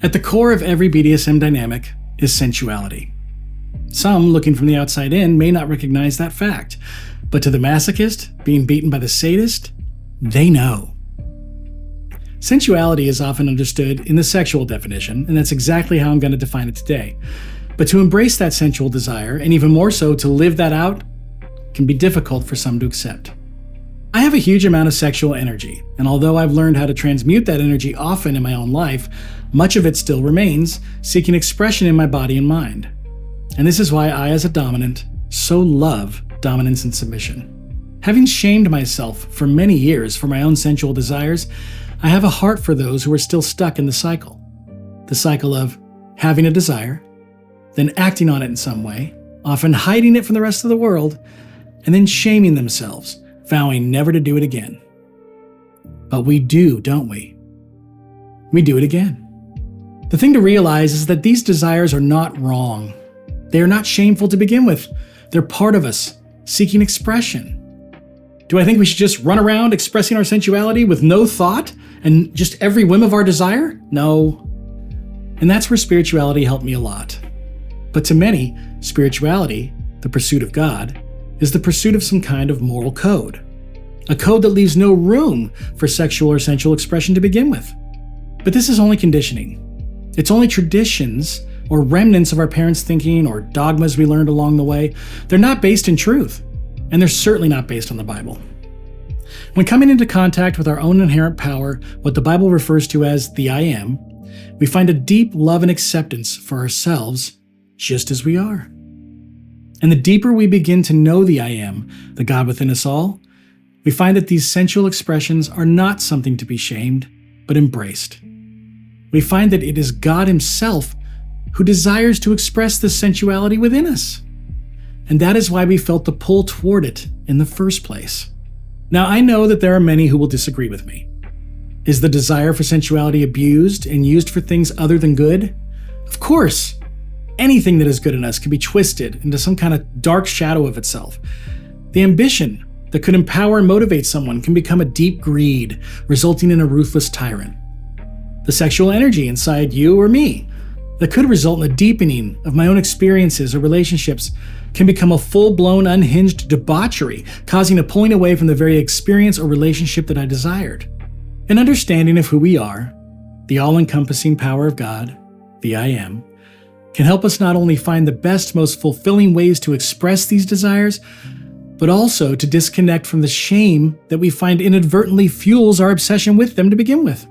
At the core of every BDSM dynamic is sensuality. Some, looking from the outside in, may not recognize that fact, but to the masochist, being beaten by the sadist, they know. Sensuality is often understood in the sexual definition, and that's exactly how I'm going to define it today. But to embrace that sensual desire, and even more so to live that out, can be difficult for some to accept. I have a huge amount of sexual energy, and although I've learned how to transmute that energy often in my own life, much of it still remains, seeking expression in my body and mind. And this is why I, as a dominant, so love dominance and submission. Having shamed myself for many years for my own sensual desires, I have a heart for those who are still stuck in the cycle. The cycle of having a desire, then acting on it in some way, often hiding it from the rest of the world, and then shaming themselves, vowing never to do it again. But we do, don't we? We do it again. The thing to realize is that these desires are not wrong. They are not shameful to begin with. They're part of us, seeking expression. Do I think we should just run around expressing our sensuality with no thought and just every whim of our desire? No. And that's where spirituality helped me a lot. But to many, spirituality, the pursuit of God, is the pursuit of some kind of moral code. A code that leaves no room for sexual or sensual expression to begin with. But this is only conditioning. It's only traditions or remnants of our parents' thinking or dogmas we learned along the way. They're not based in truth, and they're certainly not based on the Bible. When coming into contact with our own inherent power, what the Bible refers to as the I Am, we find a deep love and acceptance for ourselves just as we are. And the deeper we begin to know the I Am, the God within us all, we find that these sensual expressions are not something to be shamed, but embraced. We find that it is God Himself who desires to express the sensuality within us. And that is why we felt the pull toward it in the first place. Now, I know that there are many who will disagree with me. Is the desire for sensuality abused and used for things other than good? Of course. Anything that is good in us can be twisted into some kind of dark shadow of itself. The ambition that could empower and motivate someone can become a deep greed, resulting in a ruthless tyrant. The sexual energy inside you or me that could result in a deepening of my own experiences or relationships can become a full-blown unhinged debauchery, causing a pulling away from the very experience or relationship that I desired. An understanding of who we are, the all-encompassing power of God, the I Am, can help us not only find the best, most fulfilling ways to express these desires, but also to disconnect from the shame that we find inadvertently fuels our obsession with them to begin with.